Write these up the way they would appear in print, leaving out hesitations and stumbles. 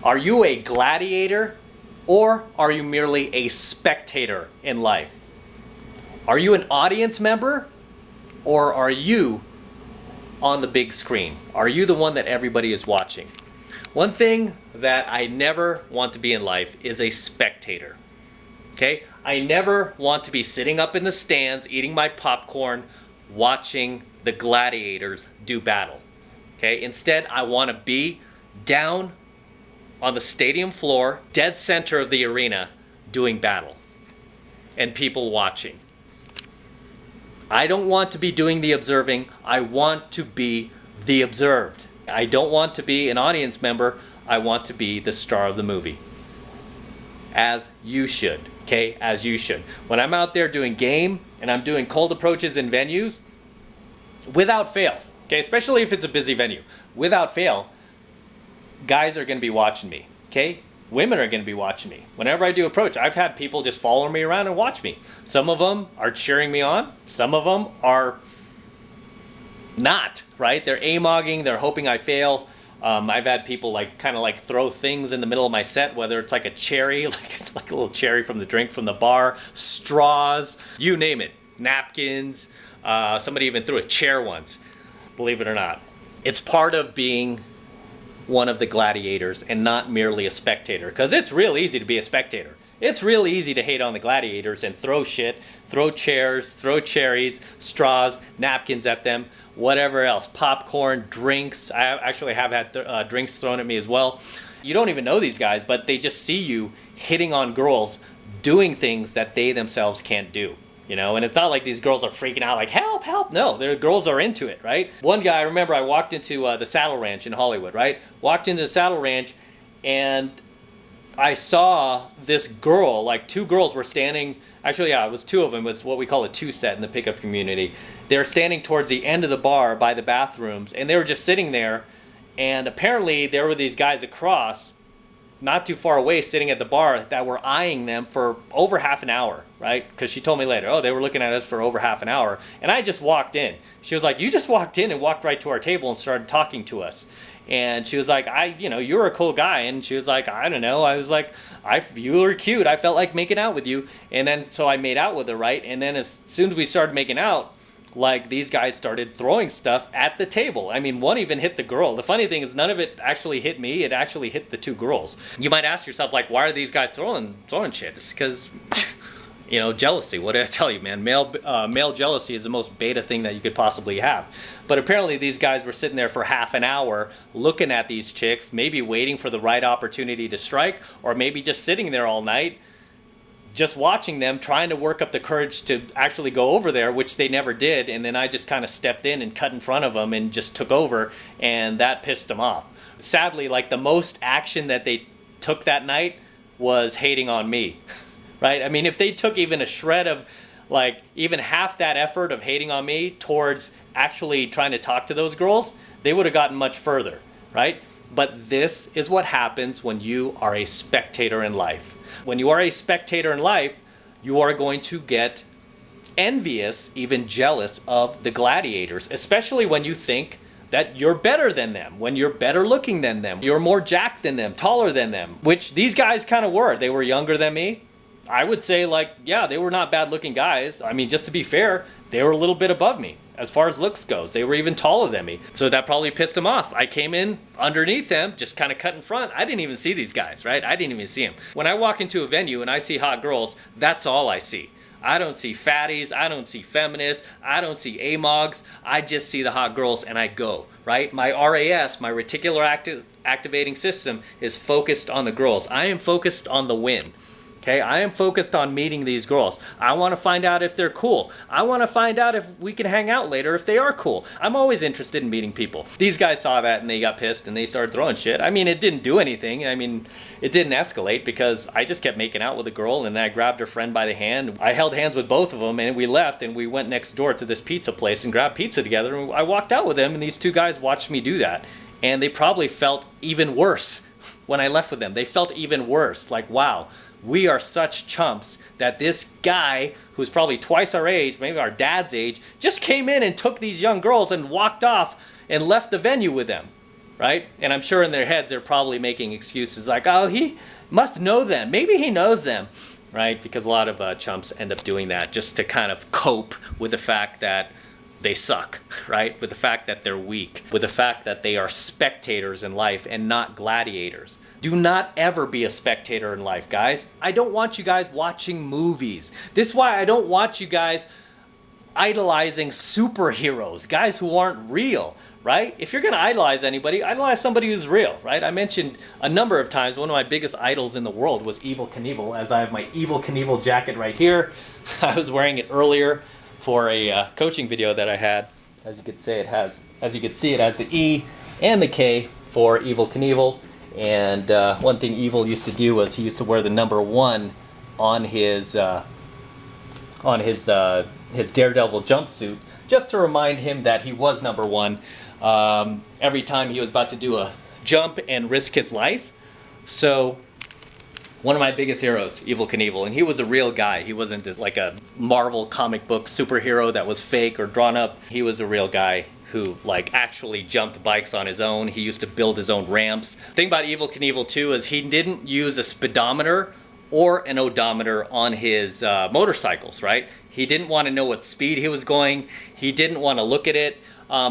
Are you a gladiator or are you merely a spectator in life? Are you an audience member or are you on the big screen? Are you the one that everybody is watching? One thing that I never want to be in life is a spectator. Okay? I never want to be sitting up in the stands eating my popcorn watching the gladiators do battle. Okay? Instead, I want to be down on the stadium floor, dead center of the arena, doing battle and people watching. I don't want to be doing the observing. I want to be the observed. I don't want to be an audience member. I want to be the star of the movie. As you should, okay? As you should. When I'm out there doing game and I'm doing cold approaches in venues, without fail, okay? Especially if it's a busy venue, without fail, guys are going to be watching me, okay? Women are going to be watching me. Whenever I do approach, I've had people just follow me around and watch me. Some of them are cheering me on. Some of them are not, right? They're amogging. They're hoping I fail. I've had people kind of throw things in the middle of my set, whether it's like a cherry, it's like a little cherry from the drink from the bar, straws, you name it, napkins. Somebody even threw a chair once, believe it or not. It's part of being one of the gladiators and not merely a spectator, because it's real easy to be a spectator. It's real easy to hate on the gladiators and throw shit, throw chairs, throw cherries, straws, napkins at them, whatever else, popcorn, drinks. I actually have had drinks thrown at me as well. You don't even know these guys, but they just see you hitting on girls, doing things that they themselves can't do. You know, and it's not like these girls are freaking out like, help, help. No, the girls are into it, right? One guy, I remember I walked into the Saddle Ranch in Hollywood, right? Walked into the Saddle Ranch and I saw this girl, two girls were standing, actually, yeah, it was two of them. It was what we call a two-set in the pickup community. They were standing towards the end of the bar by the bathrooms and they were just sitting there, and apparently there were these guys across, not too far away, sitting at the bar that were eyeing them for over half an hour, right? Because she told me later, oh, they were looking at us for over half an hour. And I just walked in. She was like, you just walked in and walked right to our table and started talking to us. And she was like, you're a cool guy. And she was like, I don't know. I was like, you were cute. I felt like making out with you. And then so I made out with her, right? And then as soon as we started making out, these guys started throwing stuff at the table. I mean, one even hit the girl. The funny thing is none of it actually hit me. It actually hit the two girls. You might ask yourself, why are these guys throwing shit? It's because, jealousy. What did I tell you, man? Male jealousy is the most beta thing that you could possibly have. But apparently these guys were sitting there for half an hour looking at these chicks, maybe waiting for the right opportunity to strike, or maybe just sitting there all night, just watching them, trying to work up the courage to actually go over there, which they never did. And then I just kind of stepped in and cut in front of them and just took over, and that pissed them off. Sadly, the most action that they took that night was hating on me, right? I mean, if they took even a shred of, even half that effort of hating on me towards actually trying to talk to those girls, they would have gotten much further, right? But this is what happens when you are a spectator in life. When you are a spectator in life, you are going to get envious, even jealous of the gladiators, especially when you think that you're better than them, when you're better looking than them, you're more jacked than them, taller than them, which these guys kind of were. They were younger than me. I would say yeah, they were not bad looking guys. I mean, just to be fair, they were a little bit above me as far as looks goes. They were even taller than me. So that probably pissed them off. I came in underneath them, just kind of cut in front. I didn't even see these guys, right? I didn't even see them. When I walk into a venue and I see hot girls, that's all I see. I don't see fatties. I don't see feminists. I don't see amogs. I just see the hot girls and I go, right? My RAS, my reticular activating system, is focused on the girls. I am focused on the win. Okay, I am focused on meeting these girls. I want to find out if they're cool. I want to find out if we can hang out later if they are cool. I'm always interested in meeting people. These guys saw that and they got pissed and they started throwing shit. I mean, it didn't do anything. I mean, it didn't escalate because I just kept making out with a girl and then I grabbed her friend by the hand. I held hands with both of them and we left and we went next door to this pizza place and grabbed pizza together. And I walked out with them and these two guys watched me do that. And they probably felt even worse when I left with them. They felt even worse. Wow. We are such chumps that this guy, who's probably twice our age, maybe our dad's age, just came in and took these young girls and walked off and left the venue with them, right? And I'm sure in their heads they're probably making excuses like, oh, he must know them. Maybe he knows them, right? Because a lot of chumps end up doing that just to kind of cope with the fact that they suck, right? With the fact that they're weak, with the fact that they are spectators in life and not gladiators. Do not ever be a spectator in life, guys. I don't want you guys watching movies. This is why I don't want you guys idolizing superheroes, guys who aren't real, right? If you're gonna idolize anybody, idolize somebody who's real, right? I mentioned a number of times one of my biggest idols in the world was Evel Knievel, as I have my Evel Knievel jacket right here. I was wearing it earlier for a coaching video that I had. As you can see, it has the E and the K for Evel Knievel. And one thing Evel used to do was he used to wear the number 1 on his Daredevil jumpsuit, just to remind him that he was number 1 every time he was about to do a jump and risk his life. So one of my biggest heroes, Evel Knievel, and he was a real guy. He wasn't just like a Marvel comic book superhero that was fake or drawn up. He was a real guy who like actually jumped bikes on his own. He used to build his own ramps. The thing about Evel Knievel too is he didn't use a speedometer or an odometer on his motorcycles, right? He didn't want to know what speed he was going. He didn't want to look at it.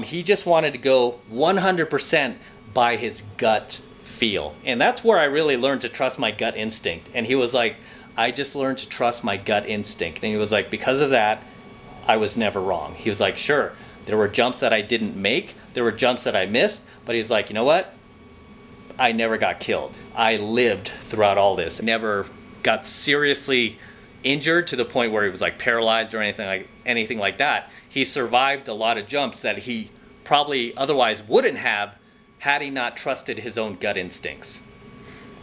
He just wanted to go 100% by his gut feel. And that's where I really learned to trust my gut instinct. And he was like, I just learned to trust my gut instinct. And he was like, because of that, I was never wrong. He was like, sure, there were jumps that I didn't make. There were jumps that I missed. But he's like, you know what? I never got killed. I lived throughout all this. Never got seriously injured to the point where he was like paralyzed or anything like that. He survived a lot of jumps that he probably otherwise wouldn't have had he not trusted his own gut instincts.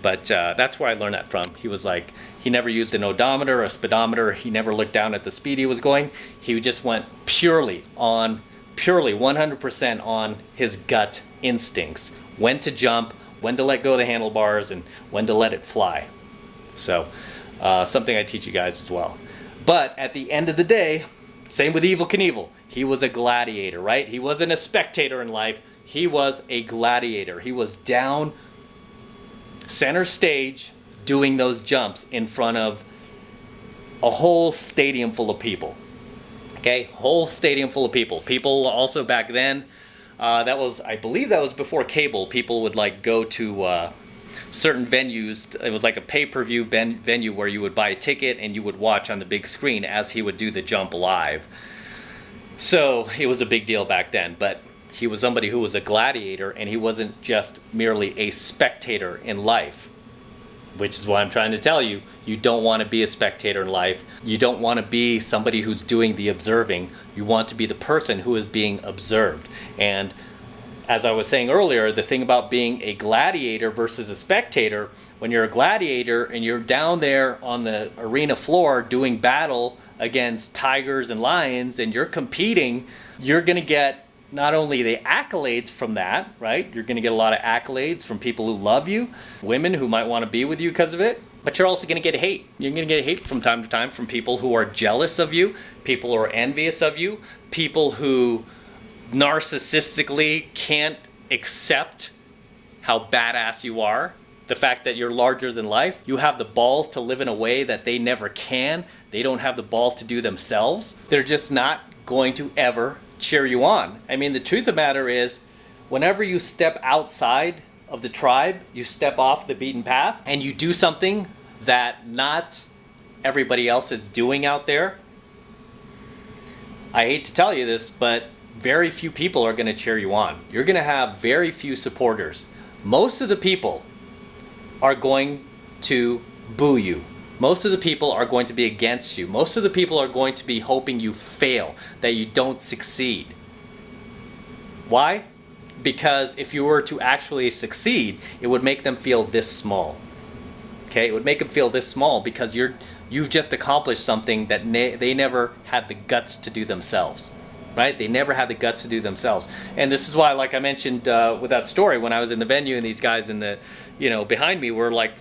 But that's where I learned that from. He was like, he never used an odometer or a speedometer. He never looked down at the speed he was going. He just went purely 100% on his gut instincts. When to jump, when to let go of the handlebars, and when to let it fly. So something I teach you guys as well. But at the end of the day, same with Evel Knievel. He was a gladiator, right? He wasn't a spectator in life. He was a gladiator. He was down center stage doing those jumps in front of a whole stadium full of people. Okay, whole stadium full of people. People also back then, I believe that was before cable. People would like go to certain venues. It was like a pay-per-view venue where you would buy a ticket and you would watch on the big screen as he would do the jump live. So it was a big deal back then, but he was somebody who was a gladiator, and he wasn't just merely a spectator in life. Which is why I'm trying to tell you, you don't want to be a spectator in life. You don't want to be somebody who's doing the observing. You want to be the person who is being observed. And as I was saying earlier, the thing about being a gladiator versus a spectator, when you're a gladiator and you're down there on the arena floor doing battle against tigers and lions and you're competing, you're going to get not only the accolades from that, right? You're going to get a lot of accolades from people who love you, women who might want to be with you because of it, but you're also going to get hate. You're going to get hate from time to time from people who are jealous of you, people who are envious of you, people who narcissistically can't accept how badass you are, the fact that you're larger than life. You have the balls to live in a way that they never can. They don't have the balls to do themselves. They're just not going to ever cheer you on. I mean, the truth of the matter is, whenever you step outside of the tribe, you step off the beaten path, and you do something that not everybody else is doing out there, I hate to tell you this, but very few people are going to cheer you on. You're going to have very few supporters. Most of the people are going to boo you. Most of the people are going to be against you. Most of the people are going to be hoping you fail, that you don't succeed. Why? Because if you were to actually succeed, it would make them feel this small. Okay? It would make them feel this small because you've just accomplished something that they never had the guts to do themselves. Right? They never had the guts to do themselves. And this is why, like I mentioned with that story, when I was in the venue and these guys in the, behind me were like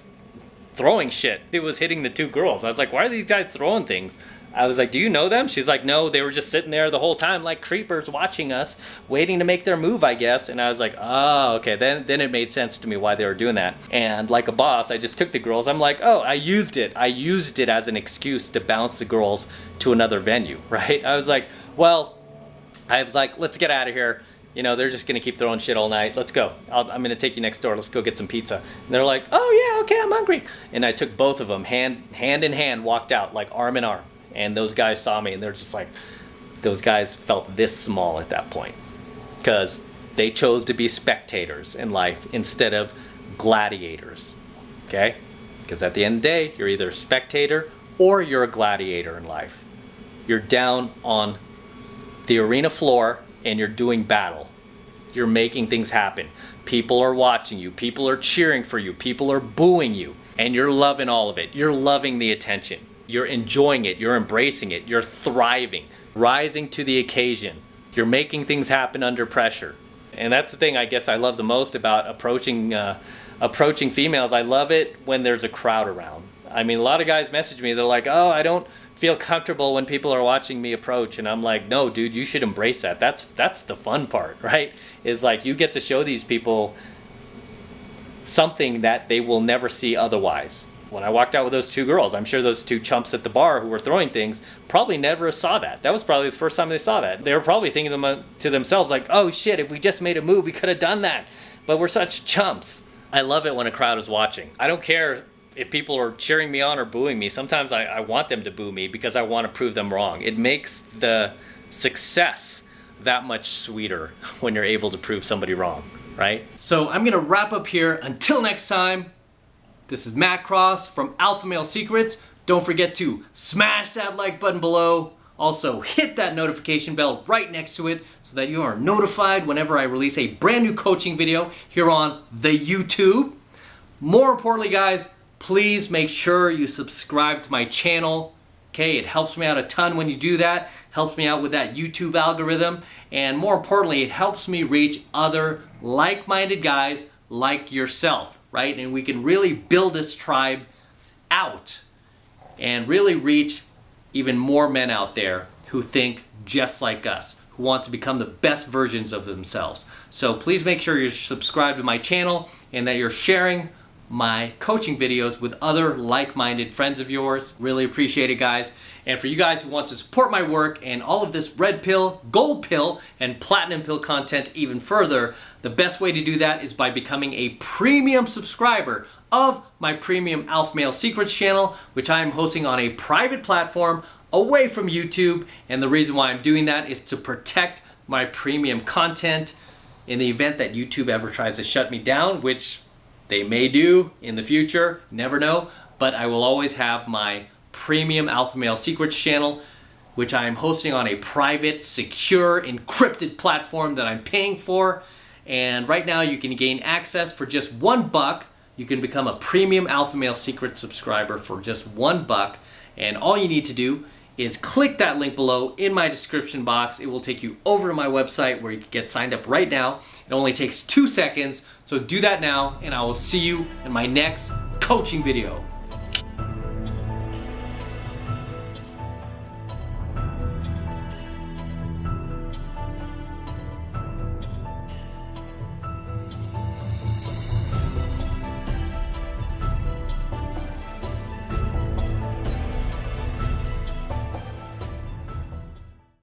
throwing shit. It was hitting the two girls. I was like, why are these guys throwing things? I was like, do you know them? She's like, no, they were just sitting there the whole time like creepers watching us, waiting to make their move, I guess. And I was like, oh, okay. Then it made sense to me why they were doing that. And like a boss, I just took the girls. I'm like, oh, I used it. I used it as an excuse to bounce the girls to another venue, right? I was like, let's get out of here. You know, they're just going to keep throwing shit all night. Let's go. I'm going to take you next door. Let's go get some pizza. And they're like, oh, yeah, okay, I'm hungry. And I took both of them, hand in hand, walked out, like arm in arm. And those guys saw me, and they're just like, those guys felt this small at that point. Because they chose to be spectators in life instead of gladiators. Okay? Because at the end of the day, you're either a spectator or you're a gladiator in life. You're down on the arena floor, and you're doing battle. You're making things happen. People are watching you. People are cheering for you. People are booing you. And you're loving all of it. You're loving the attention. You're enjoying it. You're embracing it. You're thriving. Rising to the occasion. You're making things happen under pressure. And that's the thing I guess I love the most about approaching females. I love it when there's a crowd around. I mean, a lot of guys message me. They're like, oh, I don't feel comfortable when people are watching me approach. And I'm like, no, dude, you should embrace that. That's the fun part, right? Is like you get to show these people something that they will never see otherwise. When I walked out with those two girls, I'm sure those two chumps at the bar who were throwing things probably never saw that. That was probably the first time they saw that. They were probably thinking to themselves like, oh shit, if we just made a move, we could have done that. But we're such chumps. I love it when a crowd is watching. I don't care if people are cheering me on or booing me. Sometimes I want them to boo me because I want to prove them wrong. It makes the success that much sweeter when you're able to prove somebody wrong, right? So I'm gonna wrap up here. Until next time, this is Matt Cross from AlphaMaleSecrets. Don't forget to smash that like button below. Also, hit that notification bell right next to it so that you are notified whenever I release a brand new coaching video here on the YouTube. More importantly, guys, please make sure you subscribe to my channel. Okay, it helps me out a ton when you do that. Helps me out with that YouTube algorithm. And more importantly, it helps me reach other like-minded guys like yourself, right? And we can really build this tribe out and really reach even more men out there who think just like us, who want to become the best versions of themselves. So please make sure you're subscribed to my channel and that you're sharing my coaching videos with other like-minded friends of yours. Really appreciate it, guys. And for you guys who want to support my work and all of this red pill, gold pill, and platinum pill content even further, the best way to do that is by becoming a premium subscriber of my premium AlphaMaleSecrets channel, which I am hosting on a private platform away from YouTube. And the reason why I'm doing that is to protect my premium content in the event that YouTube ever tries to shut me down, which they may do in the future, never know, but I will always have my premium AlphaMaleSecrets channel, which I am hosting on a private, secure, encrypted platform that I'm paying for. And right now you can gain access for just $1. You can become a premium AlphaMaleSecrets subscriber for just $1. And all you need to do is click that link below in my description box. It will take you over to my website where you can get signed up right now. It only takes 2 seconds, so do that now, and I will see you in my next coaching video.